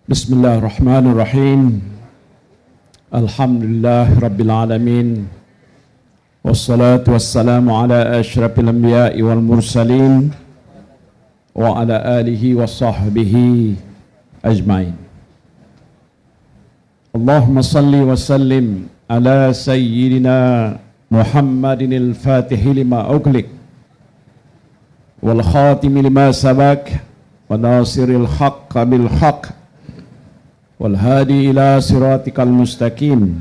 Bismillahirrahmanirrahim. Alhamdulillah Rabbil Alamin. Wassalatu wassalamu ala ashrafil anbiya'i wal mursalin wa ala alihi wa sahbihi ajmain. Allahumma salli wa sallim ala sayyidina Muhammadin al-Fatihi lima ughliq wal khatimi lima sabaq wa nasiril haqqa bil haqq wal hadi ila siratikal mustaqim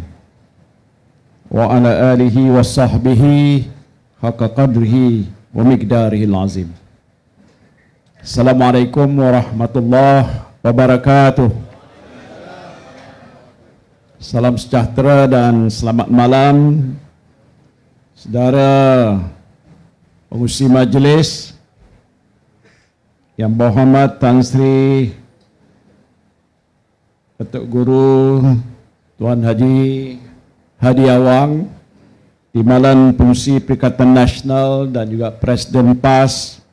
wa ala alihi wa sahbihi haqqa qadrihi wa miqdarihil azim. Assalamualaikum warahmatullahi wabarakatuh. Salam sejahtera dan selamat malam saudara pengurusi majlis yang berhormat Tan Sri Datuk Guru Tuan Haji Hadi Awang, Timbalan Pengurusi Perikatan Nasional dan juga Presiden PAS,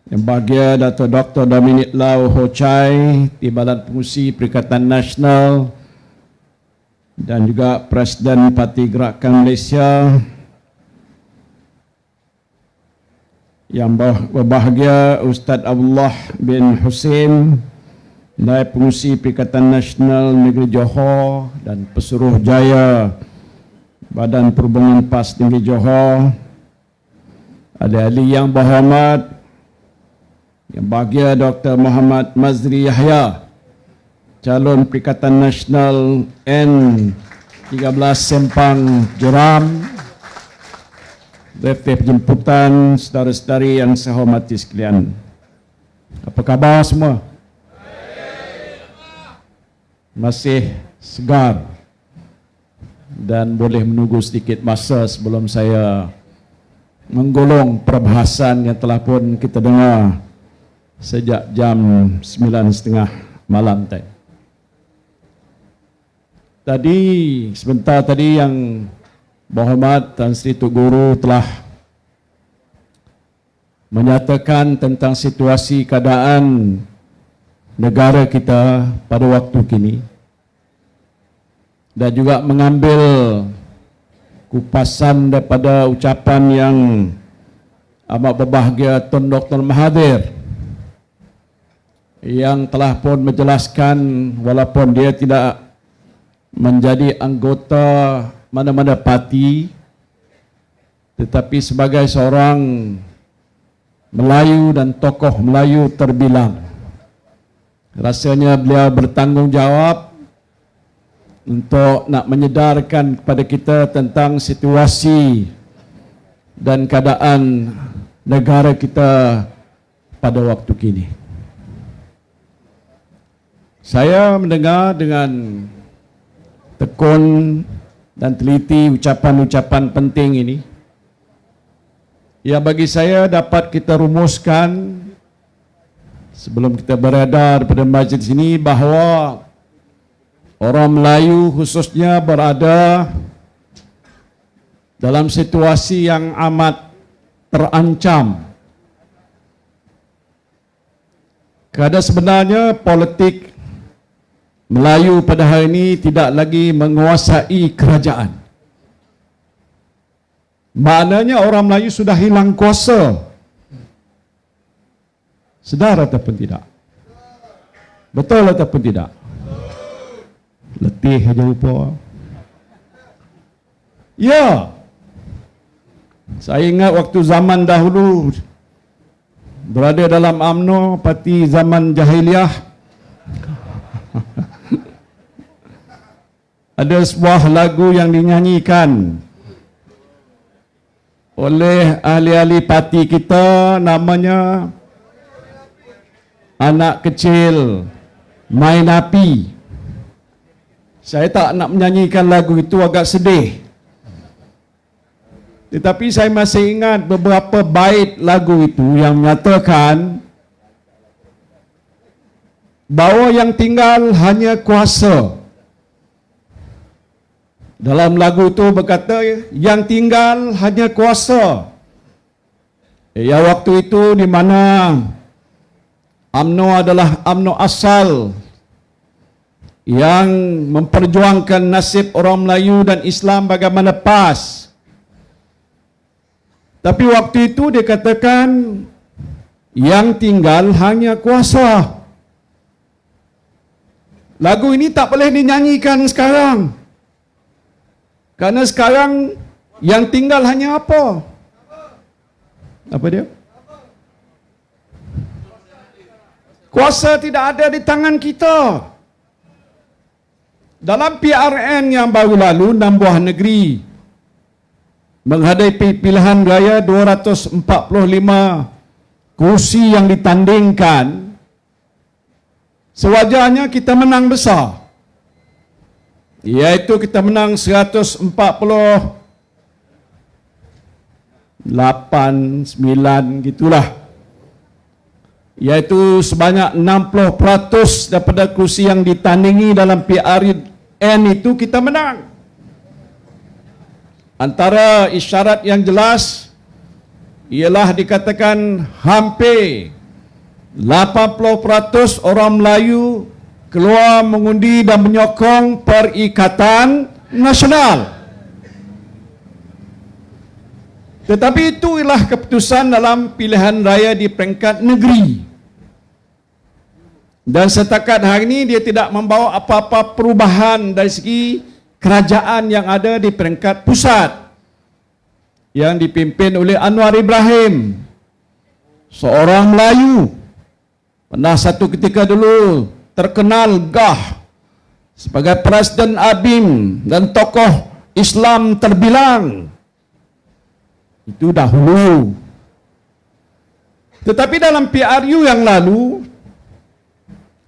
yang bahagia Dato' Dr. Dominic Lau Ho Chai, Timbalan Pengurusi Perikatan Nasional dan juga Presiden Parti Gerakan Malaysia, yang berbahagia Ustaz Abdullah bin Hussein, Naib Pengurusi Perikatan Nasional Negeri Johor dan Pesuruhjaya Badan Perhubungan PAS Negeri Johor, ahli-ahli yang berhormat, yang bahagia Dr. Muhammad Mazri Yahya, calon Perikatan Nasional N13 Sempang Jeram, BFF jemputan, saudara-saudari yang saya hormati sekalian. Apa khabar semua? Masih segar dan boleh menunggu sedikit masa sebelum saya menggolong perbahasan yang telah pun kita dengar sejak jam 9.30 malam tadi. Sebentar tadi yang berhormat Tan Sri Tuk Guru telah menyatakan tentang situasi keadaan negara kita pada waktu kini dan juga mengambil kupasan daripada ucapan yang amat berbahagia Tun Dr. Mahathir yang telah pun menjelaskan walaupun dia tidak menjadi anggota mana-mana parti, tetapi sebagai seorang Melayu dan tokoh Melayu terbilang, rasanya beliau bertanggungjawab untuk nak menyedarkan kepada kita tentang situasi dan keadaan negara kita pada waktu kini. Saya mendengar dengan tekun dan teliti ucapan-ucapan penting ini, yang bagi saya dapat kita rumuskan sebelum kita beredar pada majlis ini bahawa orang Melayu khususnya berada dalam situasi yang amat terancam. Kerana sebenarnya politik Melayu pada hari ini tidak lagi menguasai kerajaan. Maknanya orang Melayu sudah hilang kuasa. Sedar ataupun tidak? Betul ataupun tidak? Letih aja lupa. Ya. Saya ingat waktu zaman dahulu berada dalam UMNO, parti zaman jahiliah, ada sebuah lagu yang dinyanyikan oleh ahli-ahli parti kita, namanya Anak Kecil Main Api. Saya tak nak menyanyikan lagu itu, agak sedih. Tetapi saya masih ingat beberapa bait lagu itu yang menyatakan bahawa yang tinggal hanya kuasa. Dalam lagu itu berkata, yang tinggal hanya kuasa. Ya, waktu itu di mana UMNO adalah UMNO asal yang memperjuangkan nasib orang Melayu dan Islam bagaimana PAS. Tapi waktu itu dia katakan yang tinggal hanya kuasa. Lagu ini tak boleh dinyanyikan sekarang. Karena sekarang yang tinggal hanya apa? Apa dia? Kuasa tidak ada di tangan kita. Dalam PRN yang baru lalu, 6 buah negeri menghadapi pilihan raya 245 kursi yang ditandingkan, sewajarnya kita menang besar. Iaitu kita menang 148, 9 gitulah. Iaitu sebanyak 60% daripada kursi yang ditandingi dalam PRN itu kita menang. Antara isyarat yang jelas ialah dikatakan hampir 80% orang Melayu keluar mengundi dan menyokong Perikatan Nasional. Tetapi itu ialah keputusan dalam pilihan raya di peringkat negeri. Dan setakat hari ini dia tidak membawa apa-apa perubahan dari segi kerajaan yang ada di peringkat pusat yang dipimpin oleh Anwar Ibrahim, seorang Melayu, pernah satu ketika dulu terkenal gah sebagai Presiden ABIM dan tokoh Islam terbilang. Itu dahulu. Tetapi dalam PRU yang lalu,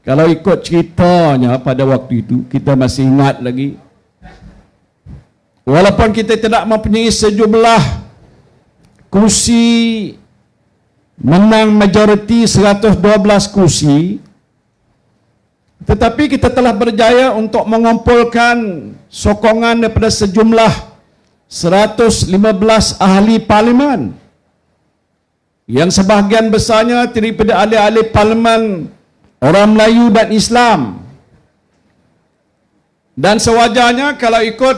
kalau ikut ceritanya pada waktu itu, kita masih ingat lagi, walaupun kita tidak mempunyai sejumlah kursi, menang majoriti 112 kursi, tetapi kita telah berjaya untuk mengumpulkan sokongan daripada sejumlah 115 ahli parlimen, yang sebahagian besarnya daripada ahli-ahli parlimen orang Melayu dan Islam. Dan sewajarnya kalau ikut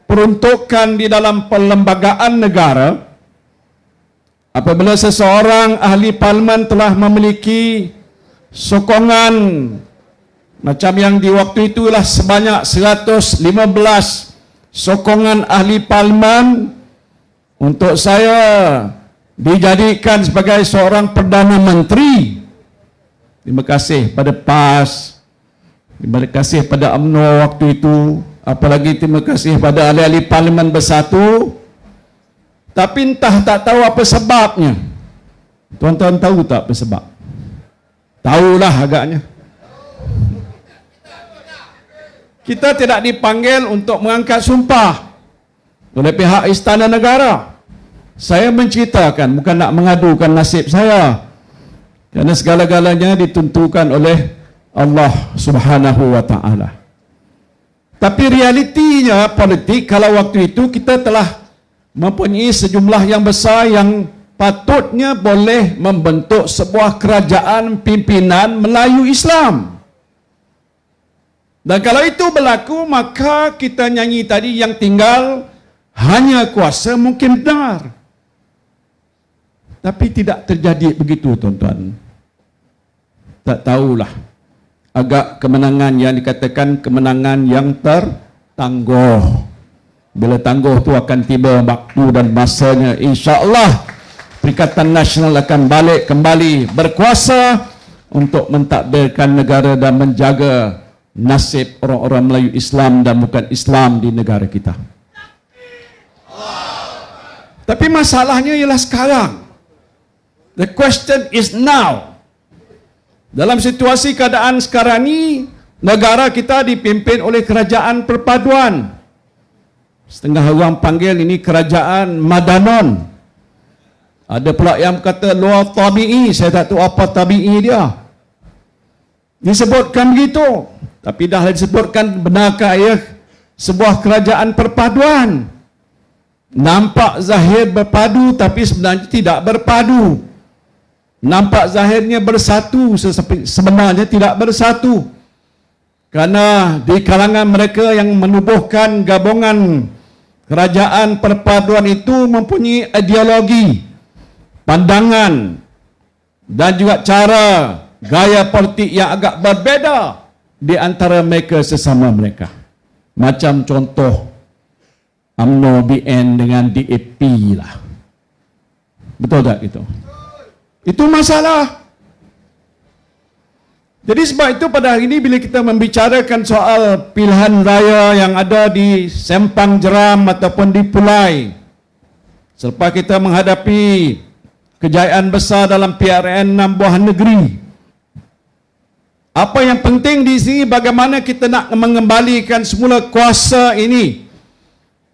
peruntukan di dalam perlembagaan negara, apabila seseorang ahli parlimen telah memiliki sokongan macam yang di waktu itulah sebanyak 115 sokongan ahli parlimen untuk saya dijadikan sebagai seorang Perdana Menteri. Terima kasih pada PAS, terima kasih pada UMNO waktu itu, apalagi terima kasih pada ahli-ahli parlimen bersatu. Tapi entah tak tahu apa sebabnya. Tuan-tuan tahu tak apa sebab? Tahulah agaknya. Kita tidak dipanggil untuk mengangkat sumpah oleh pihak Istana Negara. Saya menceritakan, bukan nak mengadukan nasib saya. Kerana segala-galanya ditentukan oleh Allah Subhanahu wa Ta'ala. Tapi realitinya politik, kalau waktu itu kita telah mempunyai sejumlah yang besar yang patutnya boleh membentuk sebuah kerajaan pimpinan Melayu Islam. Dan kalau itu berlaku, maka kita nyanyi tadi yang tinggal hanya kuasa mungkin benar. Tapi tidak terjadi begitu, tuan-tuan. Tak tahulah. Agak kemenangan yang dikatakan kemenangan yang tertangguh. Bila tangguh tu akan tiba waktu dan masanya, insya-Allah Perikatan Nasional akan balik kembali berkuasa untuk mentadbirkan negara dan menjaga nasib orang-orang Melayu Islam dan bukan Islam di negara kita. Tapi masalahnya ialah sekarang. The question is now. Dalam situasi keadaan sekarang ini, negara kita dipimpin oleh kerajaan perpaduan. Setengah orang panggil ini kerajaan Madanon. Ada pula yang kata luar tabi'i, saya tak tahu apa tabi'i dia. Disebutkan begitu, tapi dah disebutkan benarkah ia sebuah kerajaan perpaduan? Nampak zahir berpadu tapi sebenarnya tidak berpadu. Nampak zahirnya bersatu, sebenarnya tidak bersatu. Karena di kalangan mereka yang menubuhkan gabungan kerajaan perpaduan itu mempunyai ideologi, pandangan, dan juga cara gaya politik yang agak berbeza di antara mereka sesama mereka. Macam contoh UMNO BN dengan DAP lah. Betul tak itu? Itu masalah. Jadi sebab itu pada hari ini bila kita membicarakan soal pilihan raya yang ada di Sempang Jeram ataupun di Pulai, selepas kita menghadapi kejayaan besar dalam PRN 6 buah negeri, apa yang penting di sini bagaimana kita nak mengembalikan semula kuasa ini,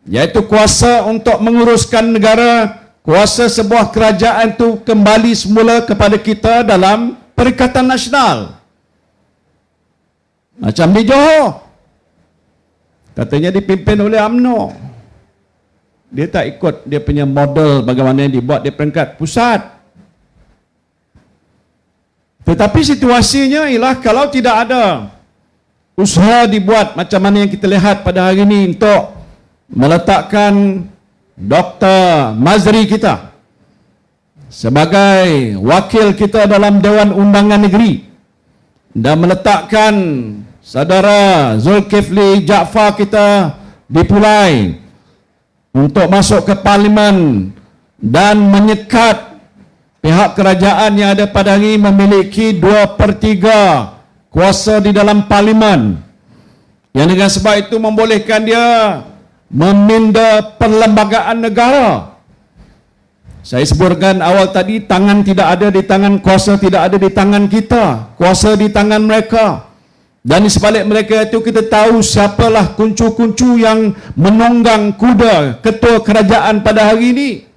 yaitu kuasa untuk menguruskan negara, kuasa sebuah kerajaan itu kembali semula kepada kita dalam Perikatan Nasional. Macam di Johor, katanya dipimpin oleh UMNO. Dia tak ikut dia punya model bagaimana yang dibuat di peringkat pusat. Tetapi situasinya ialah kalau tidak ada usaha dibuat macam mana yang kita lihat pada hari ini untuk meletakkan Dr. Mazri kita sebagai wakil kita dalam Dewan Undangan Negeri dan meletakkan Saudara Zulkifli Jaafar kita di Pulai untuk masuk ke Parlimen dan menyekat pihak kerajaan yang ada pada hari ini memiliki 2/3 kuasa di dalam Parlimen, yang dengan sebab itu membolehkan dia meminda perlembagaan negara. Saya sebutkan awal tadi, tangan tidak ada di tangan, kuasa tidak ada di tangan kita, kuasa di tangan mereka. Dan di sebalik mereka itu kita tahu siapalah kuncu-kuncu yang menunggang kuda ketua kerajaan pada hari ini.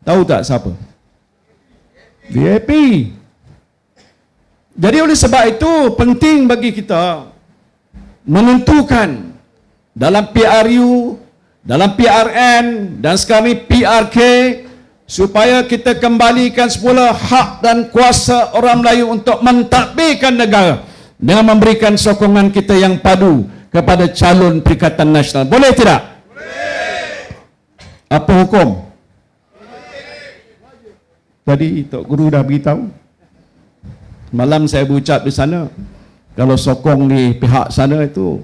Tahu tak siapa? DAP. Jadi oleh sebab itu penting bagi kita menentukan dalam PRU, dalam PRN dan sekarang ini PRK, supaya kita kembalikan semula hak dan kuasa orang Melayu untuk mentadbirkan negara dengan memberikan sokongan kita yang padu kepada calon Perikatan Nasional. Boleh tidak? Boleh. Apa hukum? Tadi Tok Guru dah beritahu. Malam saya berucap di sana, kalau sokong di pihak sana itu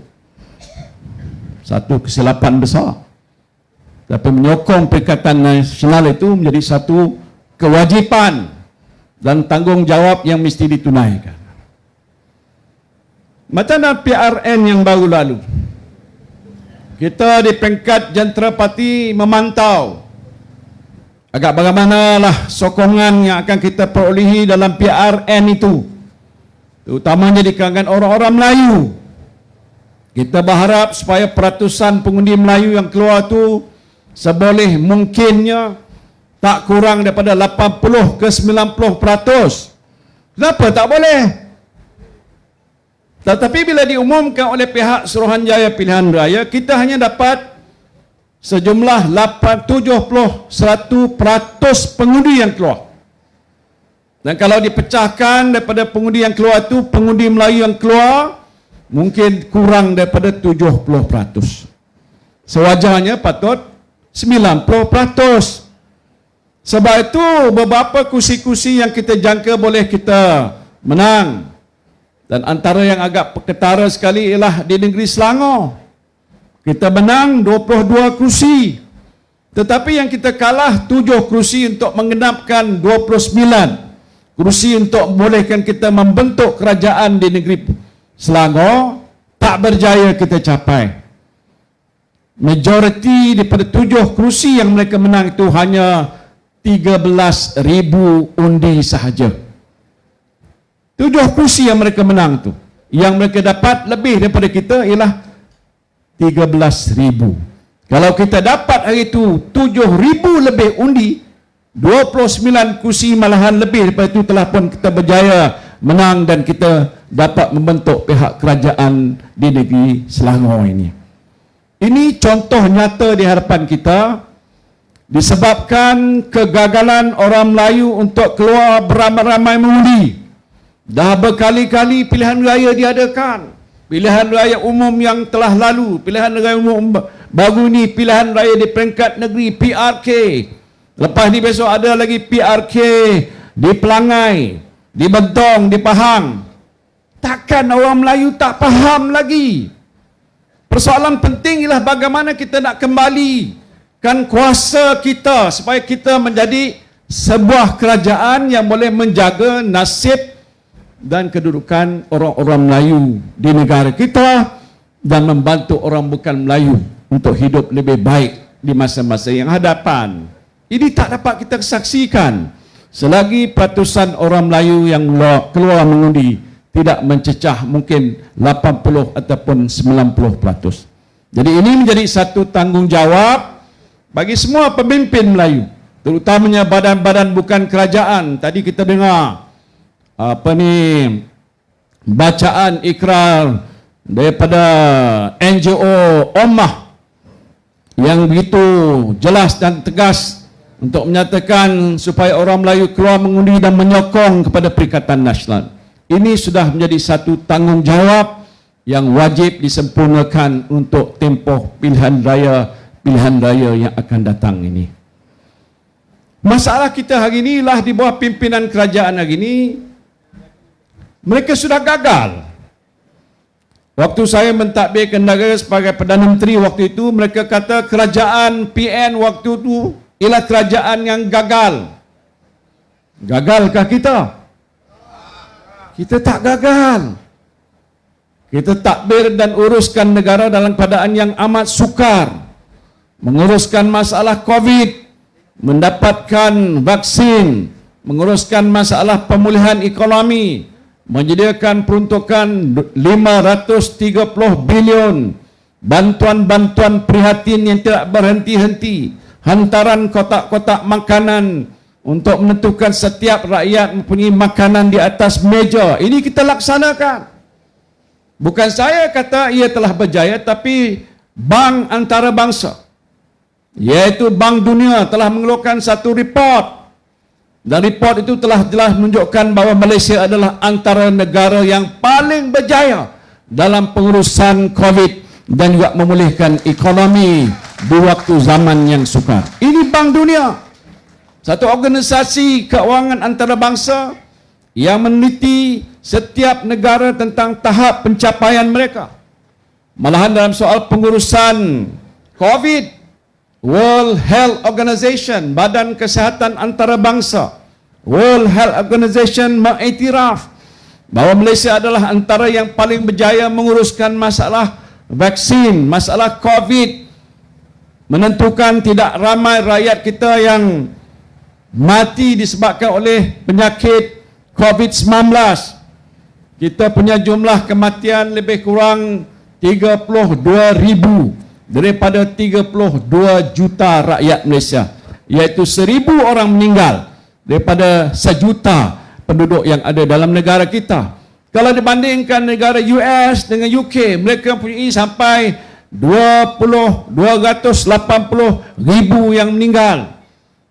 satu kesilapan besar. Tapi menyokong Perikatan Nasional itu menjadi satu kewajipan dan tanggungjawab yang mesti ditunaikan. Macam dalam PRN yang baru lalu, kita di peringkat Jentera Parti memantau agak bagaimanalah sokongan yang akan kita perolehi dalam PRN itu, terutamanya di kalangan orang-orang Melayu. Kita berharap supaya peratusan pengundi Melayu yang keluar itu seboleh mungkinnya tak kurang daripada 80 ke 90%. Kenapa tak boleh? Tetapi bila diumumkan oleh pihak Suruhanjaya Pilihan Raya, kita hanya dapat sejumlah 71% pengundi yang keluar. Dan kalau dipecahkan daripada pengundi yang keluar itu, pengundi Melayu yang keluar mungkin kurang daripada 70%. Sewajarnya patut 90%. Sebab itu beberapa kursi-kursi yang kita jangka boleh kita menang. Dan antara yang agak ketara sekali ialah di negeri Selangor. Kita menang 22 kursi. Tetapi yang kita kalah 7 kursi untuk menggenapkan 29 kursi untuk membolehkan kita membentuk kerajaan di negeri Selangor, tak berjaya kita capai. Majoriti daripada 7 kursi yang mereka menang itu hanya 13,000 undi sahaja. 7 kursi yang mereka menang tu, yang mereka dapat lebih daripada kita ialah 13,000. Kalau kita dapat hari itu 7,000 lebih undi, 29 kursi malahan lebih daripada itu telah pun kita berjaya menang dan kita dapat membentuk pihak kerajaan di negeri Selangor ini. Ini contoh nyata di hadapan kita disebabkan kegagalan orang Melayu untuk keluar beramai-ramai mengundi. Dah berkali-kali pilihan raya diadakan. pilihan raya umum yang telah lalu, pilihan raya umum baru ni, pilihan raya di peringkat negeri, PRK. Lepas ni besok ada lagi PRK di Pelangai, di Bentong, di Pahang. Takkan orang Melayu tak faham lagi? Persoalan penting ialah bagaimana kita nak kembalikan kuasa kita supaya kita menjadi sebuah kerajaan yang boleh menjaga nasib dan kedudukan orang-orang Melayu di negara kita dan membantu orang bukan Melayu untuk hidup lebih baik di masa-masa yang hadapan. Ini tak dapat kita saksikan selagi ratusan orang Melayu yang keluar mengundi tidak mencecah mungkin 80 ataupun 90%. Jadi ini menjadi satu tanggungjawab bagi semua pemimpin Melayu, terutamanya badan-badan bukan kerajaan. Tadi kita dengar bacaan ikrar daripada NGO Ummah yang begitu jelas dan tegas untuk menyatakan supaya orang Melayu keluar mengundi dan menyokong kepada Perikatan Nasional. Ini sudah menjadi satu tanggungjawab yang wajib disempurnakan untuk tempoh pilihan raya yang akan datang ini. Masalah kita hari ini lah di bawah pimpinan kerajaan hari ini, mereka sudah gagal. Waktu saya mentadbirkan negara sebagai Perdana Menteri waktu itu, mereka kata kerajaan PN waktu itu ialah kerajaan yang gagal. Gagalkah kita? Kita tak gagal. Kita takbir dan uruskan negara dalam keadaan yang amat sukar. Menguruskan masalah COVID, mendapatkan vaksin, menguruskan masalah pemulihan ekonomi, menyediakan peruntukan 530 bilion, bantuan-bantuan prihatin yang tidak berhenti-henti, hantaran kotak-kotak makanan untuk menentukan setiap rakyat mempunyai makanan di atas meja. Ini kita laksanakan. Bukan saya kata ia telah berjaya, tapi Bank Antarabangsa, iaitu Bank Dunia, telah mengeluarkan satu report. Dan report itu telah jelas menunjukkan bahawa Malaysia adalah antara negara yang paling berjaya dalam pengurusan COVID dan juga memulihkan ekonomi di waktu zaman yang sukar. Ini Bank Dunia, satu organisasi keuangan antarabangsa yang meneliti setiap negara tentang tahap pencapaian mereka. Malahan dalam soal pengurusan COVID, World Health Organization, Badan Kesihatan Antarabangsa, World Health Organization mengiktiraf bahawa Malaysia adalah antara yang paling berjaya menguruskan masalah vaksin, masalah COVID, menentukan tidak ramai rakyat kita yang mati disebabkan oleh penyakit COVID-19. Kita punya jumlah kematian lebih kurang 32,000 daripada 32 juta rakyat Malaysia, iaitu 1,000 orang meninggal daripada 1 juta penduduk yang ada dalam negara kita. Kalau dibandingkan negara US dengan UK, mereka mempunyai sampai 280,000 yang meninggal.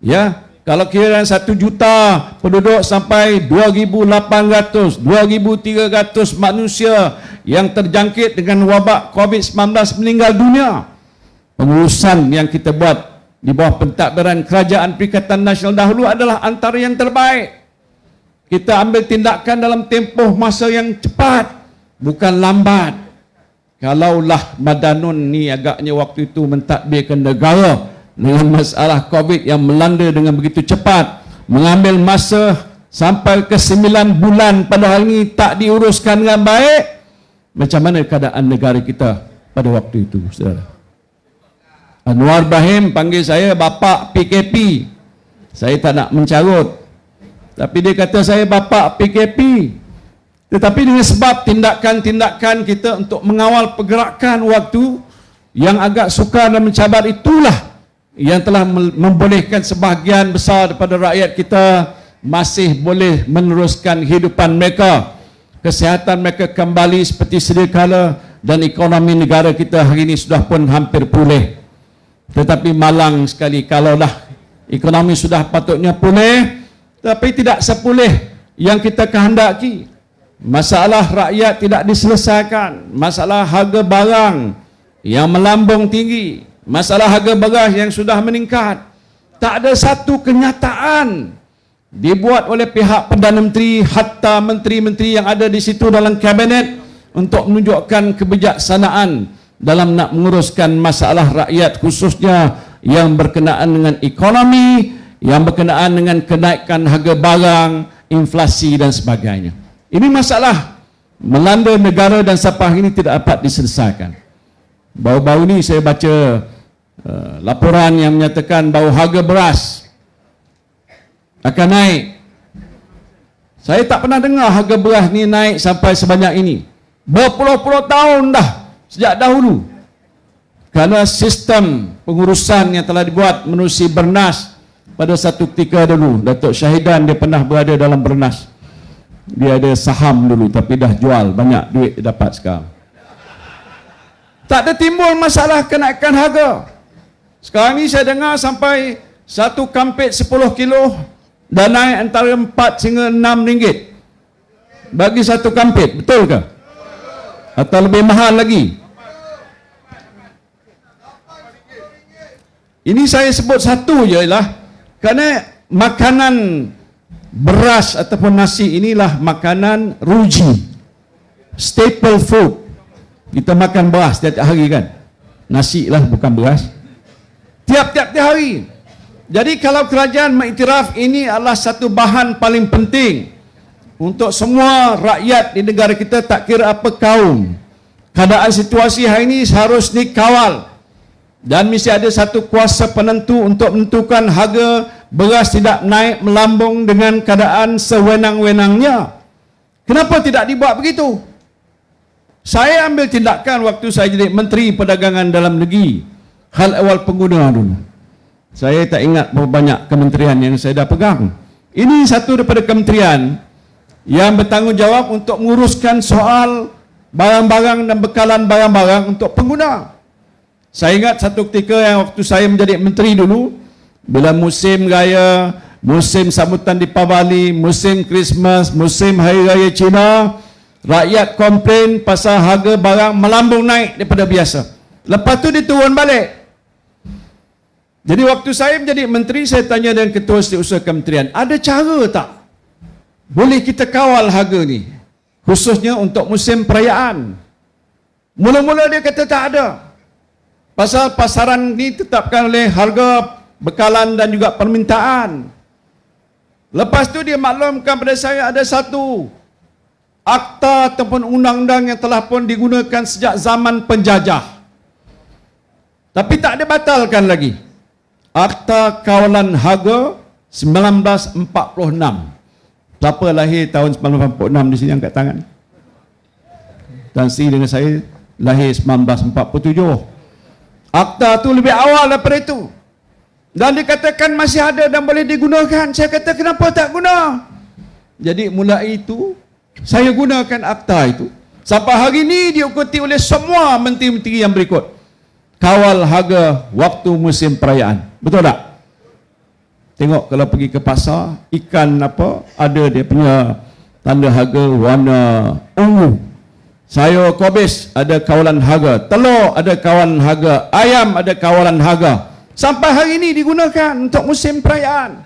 Ya, kalau kira 1 juta penduduk sampai 2,800, 2,300 manusia yang terjangkit dengan wabak COVID-19 meninggal dunia. Pengurusan yang kita buat di bawah pentadbiran Kerajaan Perikatan Nasional dahulu adalah antara yang terbaik. Kita ambil tindakan dalam tempoh masa yang cepat, bukan lambat. Kalaulah Madanun ni agaknya waktu itu mentadbirkan negara dengan masalah COVID yang melanda dengan begitu cepat, mengambil masa sampai ke 9 bulan padahal ini tak diuruskan dengan baik, macam mana keadaan negara kita pada waktu itu, saudara? Anwar Ibrahim panggil saya Bapak PKP. Saya tak nak mencarut, tapi dia kata saya Bapak PKP. Tetapi dengan sebab tindakan-tindakan kita untuk mengawal pergerakan waktu yang agak sukar dan mencabar, itulah yang telah membolehkan sebahagian besar daripada rakyat kita masih boleh meneruskan kehidupan mereka. Kesihatan mereka kembali seperti sedia kala dan ekonomi negara kita hari ini sudah pun hampir pulih. Tetapi malang sekali kalaulah ekonomi sudah patutnya pulih, tapi tidak sepulih yang kita kehendaki. masalah rakyat tidak diselesaikan, masalah harga barang yang melambung tinggi, masalah harga beras yang sudah meningkat. Tak ada satu kenyataan dibuat oleh pihak Perdana Menteri hatta menteri-menteri yang ada di situ dalam kabinet untuk menunjukkan kebijaksanaan dalam nak menguruskan masalah rakyat, khususnya yang berkenaan dengan ekonomi, yang berkenaan dengan kenaikan harga barang, inflasi dan sebagainya. Ini masalah melanda negara dan sampai hari ini tidak dapat diselesaikan. Baru-baru ini saya baca laporan yang menyatakan bahawa harga beras akan naik. Saya tak pernah dengar harga beras ni naik sampai sebanyak ini. Berpuluh-puluh tahun dah, sejak dahulu. Kerana sistem pengurusan yang telah dibuat menerusi Bernas pada satu ketika dulu. Datuk Syahidan dia pernah berada dalam Bernas. Dia ada saham dulu tapi dah jual, banyak duit dia dapat sekarang. Tak ada timbul masalah kenaikan harga. Sekarang ni saya dengar sampai satu kampit 10 kilo dah naik antara 4 hingga 6 ringgit bagi satu kampit, betul ke? Atau lebih mahal lagi? Ini saya sebut satu je lah, kerana makanan beras ataupun nasi inilah makanan ruji, staple food. Kita makan beras tiap-tiap hari kan, nasi lah bukan beras, tiap-tiap hari. Jadi kalau kerajaan mengiktiraf ini adalah satu bahan paling penting untuk semua rakyat di negara kita, tak kira apa kaum, keadaan situasi hari ini harus dikawal dan mesti ada satu kuasa penentu untuk menentukan harga beras tidak naik melambung dengan keadaan sewenang-wenangnya. Kenapa tidak dibuat begitu? Saya ambil tindakan waktu saya jadi Menteri Perdagangan Dalam Negeri, hal awal pengguna dulu. Saya tak ingat berapa banyak kementerian yang saya dah pegang. Ini satu daripada kementerian yang bertanggungjawab untuk menguruskan soal barang-barang dan bekalan barang-barang untuk pengguna. Saya ingat satu ketika yang waktu saya menjadi menteri dulu, bila musim raya, musim sambutan Deepavali, musim Christmas, musim Hari Raya Cina, rakyat komplain pasal harga barang melambung naik daripada biasa. Lepas tu diturun balik. Jadi waktu saya menjadi menteri, saya tanya dengan ketua setiausaha kementerian, ada cara tak boleh kita kawal harga ni, khususnya untuk musim perayaan? Mula-mula dia kata tak ada, pasal pasaran ni tetapkan oleh harga bekalan dan juga permintaan. Lepas tu dia maklumkan pada saya ada satu akta ataupun undang-undang yang telah pun digunakan sejak zaman penjajah, tapi tak dibatalkan lagi. Akta Kawalan Harga 1946. Siapa lahir tahun 1946 di sini angkat tangan? Tan Sri dengan saya lahir 1947. Akta tu lebih awal daripada itu. Dan dikatakan masih ada dan boleh digunakan. Saya kata kenapa tak guna? Jadi mulai itu saya gunakan akta itu. Sampai hari ini diikuti oleh semua menteri-menteri yang berikut. Kawal harga waktu musim perayaan. Betul tak? Tengok kalau pergi ke pasar, ikan apa, ada dia punya tanda harga warna ungu. Sayur kobis ada kawalan harga, telur ada kawalan harga, ayam ada kawalan harga. Sampai hari ini digunakan untuk musim perayaan.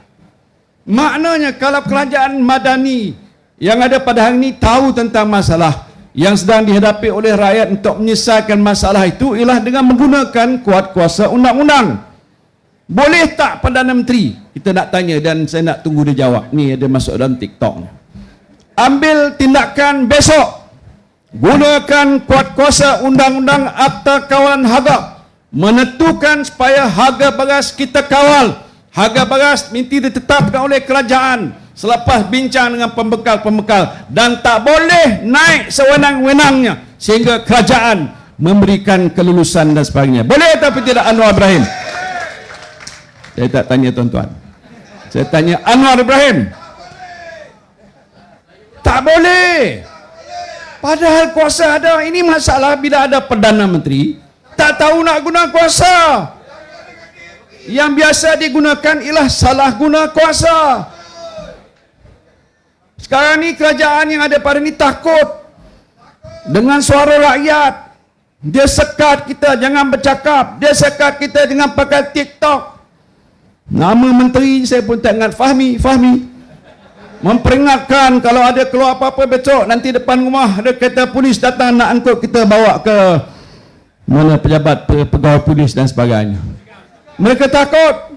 Maknanya kalau kerajaan madani yang ada pada hari ini tahu tentang masalah yang sedang dihadapi oleh rakyat untuk menyelesaikan masalah itu ialah dengan menggunakan kuat kuasa undang-undang. Boleh tak Perdana Menteri? Kita nak tanya dan saya nak tunggu dia jawab. Ni ada masuk dalam TikTok. Ambil tindakan besok. Gunakan kuat kuasa undang-undang Akta Kawalan Harga. Menentukan supaya harga beras kita kawal. Harga beras minti ditetapkan oleh kerajaan selepas bincang dengan pembekal-pembekal, dan tak boleh naik sewenang-wenangnya sehingga kerajaan memberikan kelulusan dan sebagainya. Boleh tapi tidak Anwar Ibrahim? Saya tak tanya tuan-tuan, saya tanya Anwar Ibrahim. Tak boleh. Padahal kuasa ada. Ini masalah bila ada Perdana Menteri tak tahu nak guna kuasa. Yang biasa digunakan ialah salah guna kuasa. Sekarang ni kerajaan yang ada pada ni takut dengan suara rakyat. Dia sekat kita jangan bercakap. Dia sekat kita dengan pakai TikTok. Nama menteri saya pun tak ingat. Fahmi memperingatkan kalau ada keluar apa-apa besok, nanti depan rumah ada kereta polis datang nak angkut kita bawa ke mana pejabat pegawai polis dan sebagainya. Mereka takut.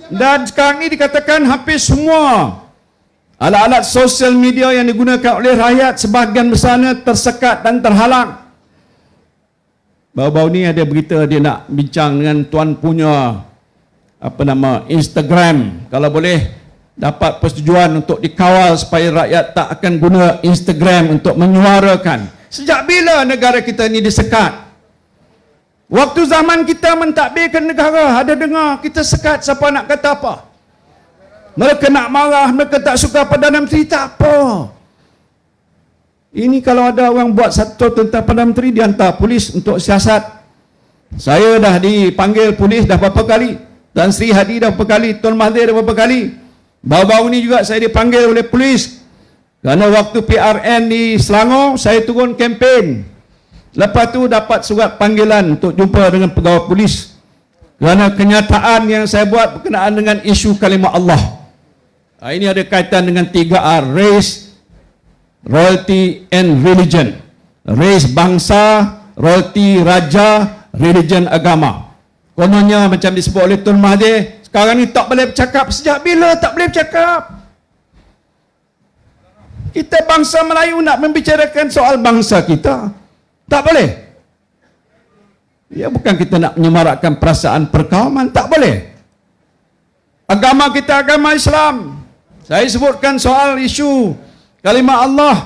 Dan sekarang ini dikatakan hampir semua alat-alat sosial media yang digunakan oleh rakyat sebahagian besarnya tersekat dan terhalang. Baru-baru ni ada berita dia nak bincang dengan tuan punya Instagram, kalau boleh dapat persetujuan untuk dikawal supaya rakyat tak akan guna Instagram untuk menyuarakan. Sejak bila negara kita ni disekat? Waktu zaman kita mentadbirkan negara, ada dengar kita sekat, siapa nak kata apa? Mereka nak marah, mereka tak suka Perdana Menteri, tak apa. Ini kalau ada orang buat satu tentang Perdana Menteri, dihantar polis untuk siasat. Saya dah dipanggil polis dah berapa kali, Tan Sri Hadi dah berapa kali, Tun Mahathir dah berapa kali. Baru-baru ni juga saya dipanggil oleh polis kerana waktu PRN di Selangor saya turun kempen. Lepas tu dapat surat panggilan untuk jumpa dengan pegawai polis kerana kenyataan yang saya buat berkenaan dengan isu kalimah Allah. Ini ada kaitan dengan 3R, race, royalty and religion. Race bangsa, royalty raja, religion agama. Kononnya macam disebut oleh Tun Mahathir, sekarang ni tak boleh bercakap. Sejak bila tak boleh bercakap? Kita bangsa Melayu nak membicarakan soal bangsa kita, tak boleh. Ya, bukan kita nak menyemarakkan perasaan perkauman, tak boleh. Agama kita agama Islam. Saya sebutkan soal isu kalimah Allah.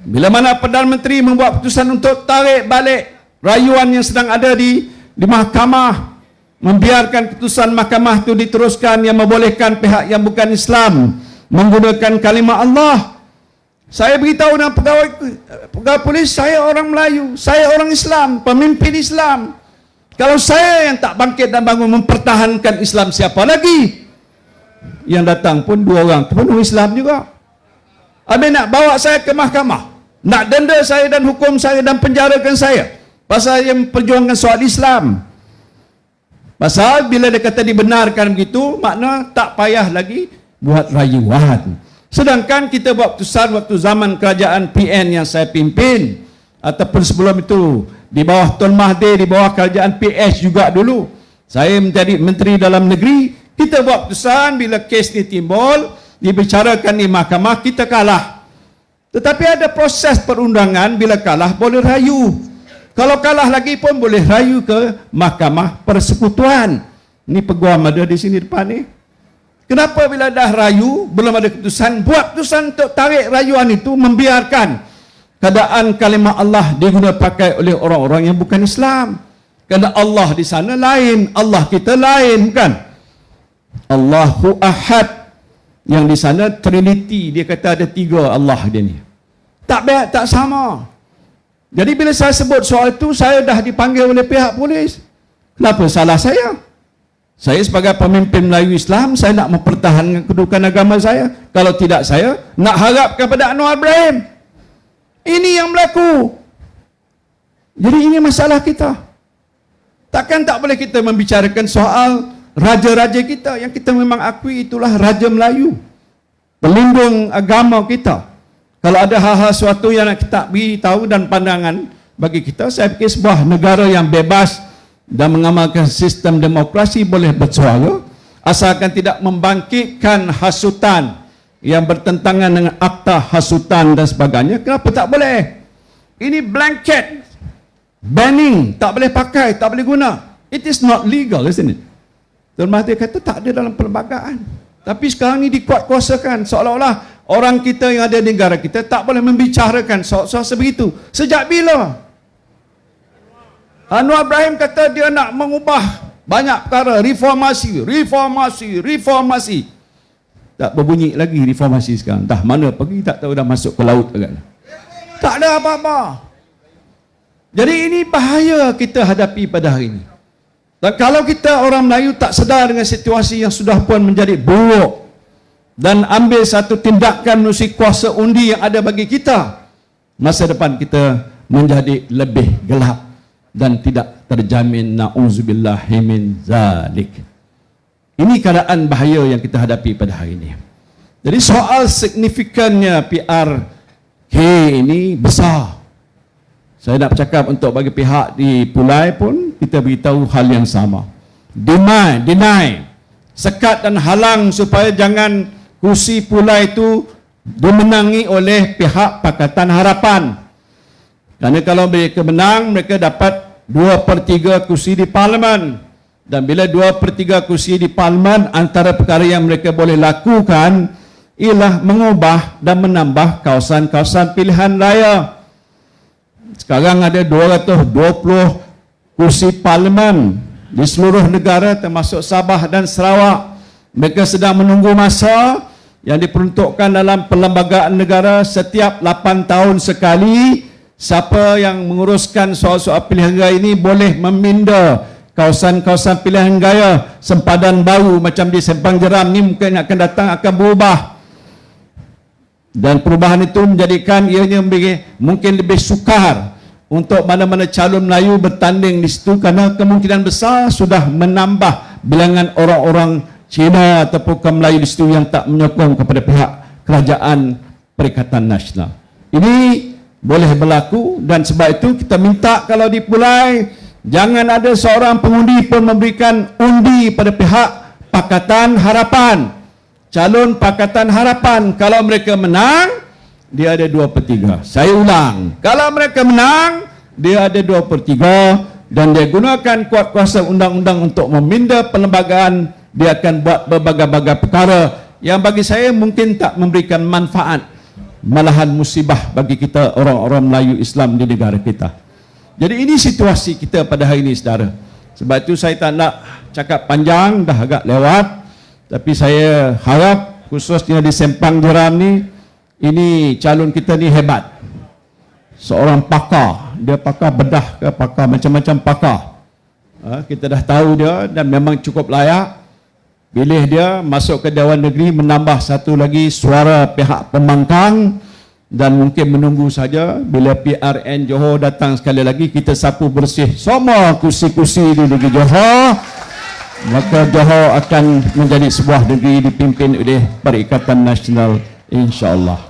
Bila mana Perdana Menteri membuat keputusan untuk tarik balik rayuan yang sedang ada di mahkamah, membiarkan keputusan mahkamah itu diteruskan yang membolehkan pihak yang bukan Islam menggunakan kalimah Allah. Saya beritahu dengan pegawai polis, saya orang Melayu, saya orang Islam, pemimpin Islam. Kalau saya yang tak bangkit dan bangun mempertahankan Islam, siapa lagi? Yang datang pun 2 orang, penuh Islam juga. Habis nak bawa saya ke mahkamah, nak denda saya dan hukum saya dan penjarakan saya pasal yang memperjuangkan soal Islam. Pasal bila dia kata dibenarkan begitu, makna tak payah lagi buat rayuan. Sedangkan kita buat keputusan waktu zaman kerajaan PN yang saya pimpin, ataupun sebelum itu di bawah Tun Mahathir, di bawah kerajaan PS juga dulu, saya menjadi Menteri Dalam Negeri. Kita buat keputusan bila kes ni timbul, dibicarakan di mahkamah, kita kalah. Tetapi ada proses perundangan, bila kalah boleh rayu. Kalau kalah lagi pun boleh rayu ke Mahkamah Persekutuan. Ini peguam ada di sini depan ni. Kenapa bila dah rayu, belum ada keputusan, buat keputusan untuk tarik rayuan itu, membiarkan keadaan kalimah Allah digunakan pakai oleh orang-orang yang bukan Islam. Kerana Allah di sana lain, Allah kita lain, bukan? Allahu Ahad. Yang di sana Trinity, dia kata ada 3 Allah dia ni. Tak sama. Jadi bila saya sebut soal itu, saya dah dipanggil oleh pihak polis. Kenapa salah saya? Saya sebagai pemimpin Melayu Islam, saya nak mempertahankan kedudukan agama saya. Kalau tidak, saya nak harap kepada Anwar Ibrahim. Ini yang berlaku. Jadi ini masalah kita. Takkan tak boleh kita membicarakan soal raja-raja kita yang kita memang akui itulah Raja Melayu, pelindung agama kita. Kalau ada hal-hal suatu yang nak kita beritahu dan pandangan bagi kita, saya fikir sebuah negara yang bebas dan mengamalkan sistem demokrasi boleh bersuara, asalkan tidak membangkitkan hasutan yang bertentangan dengan akta hasutan dan sebagainya. Kenapa tak boleh? Ini blanket banning, tak boleh pakai, tak boleh guna. It is not legal, isn't it? Tun Mahathir kata tak ada dalam perlembagaan. Tapi sekarang ni dikuat-kuasakan, seolah-olah orang kita yang ada di negara kita tak boleh membicarakan soal-soal sebegitu. Sejak bila? Anwar Ibrahim kata dia nak mengubah banyak perkara, reformasi. Tak berbunyi lagi reformasi sekarang. Dah mana pergi tak tahu, dah masuk ke laut agak. Tak ada apa-apa. Jadi ini bahaya kita hadapi pada hari ini. Dan kalau kita orang Melayu tak sedar dengan situasi yang sudah pun menjadi buruk, dan ambil satu tindakan menerusi kuasa undi yang ada bagi kita, masa depan kita menjadi lebih gelap dan tidak terjamin. Na'udzubillahi min zalik. Ini keadaan bahaya yang kita hadapi pada hari ini. Jadi soal signifikannya PRK ini besar. Saya nak bercakap untuk bagi pihak di Pulai pun kita beritahu hal yang sama. Deny, sekat dan halang supaya jangan kursi Pulai itu dimenangi oleh pihak Pakatan Harapan. Kerana kalau mereka menang, mereka dapat 2/3 kursi di Parlimen. Dan bila 2/3 kursi di Parlimen, antara perkara yang mereka boleh lakukan ialah mengubah dan menambah kawasan-kawasan pilihan raya. Sekarang ada 220 kursi Parlimen di seluruh negara termasuk Sabah dan Sarawak. Mereka sedang menunggu masa yang diperuntukkan dalam perlembagaan negara setiap 8 tahun sekali. Siapa yang menguruskan soal-soal pilihan raya ini boleh meminda kawasan-kawasan pilihan raya sempadan baru macam di Sempang Jeram ni mungkin akan datang akan berubah. Dan perubahan itu menjadikan ianya mungkin lebih sukar untuk mana-mana calon Melayu bertanding di situ kerana kemungkinan besar sudah menambah bilangan orang-orang Cina ataupun kaum Melayu di situ yang tak menyokong kepada pihak Kerajaan Perikatan Nasional. Ini boleh berlaku dan sebab itu kita minta kalau di Pulai jangan ada seorang pengundi pun memberikan undi pada pihak Pakatan Harapan. Calon Pakatan Harapan kalau mereka menang dia ada 2/3. Saya ulang, kalau mereka menang dia ada 2/3 dan dia gunakan kuat kuasa undang-undang untuk meminda perlembagaan. Dia akan buat berbagai-bagai perkara yang bagi saya mungkin tak memberikan manfaat, malahan musibah bagi kita orang-orang Melayu Islam di negara kita. Jadi ini situasi kita pada hari ini, saudara. Sebab itu saya tak nak cakap panjang, dah agak lewat. Tapi saya harap khususnya di Sempang Jeram ni, ini calon kita ni hebat. Seorang pakar, dia pakar bedah ke pakar macam-macam pakar. Kita dah tahu dia dan memang cukup layak. Pilih dia masuk ke Dewan Negeri, menambah satu lagi suara pihak pembangkang dan mungkin menunggu saja bila PRN Johor datang sekali lagi kita sapu bersih semua kursi-kursi di negeri Johor, maka Johor akan menjadi sebuah negeri dipimpin oleh Perikatan Nasional, insya-Allah.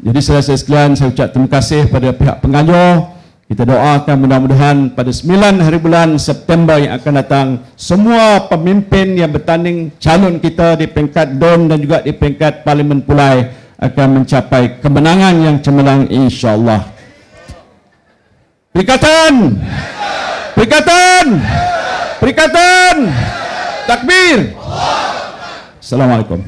Jadi selesai sekalian, saya ucap terima kasih pada pihak penganjur. Kita doakan mudah-mudahan pada 9 hari bulan September yang akan datang, semua pemimpin yang bertanding calon kita di peringkat DUN dan juga di peringkat Parlimen Pulai akan mencapai kemenangan yang cemerlang, insya-Allah. Perikatan! Perikatan! Perikatan! Takbir! Assalamualaikum.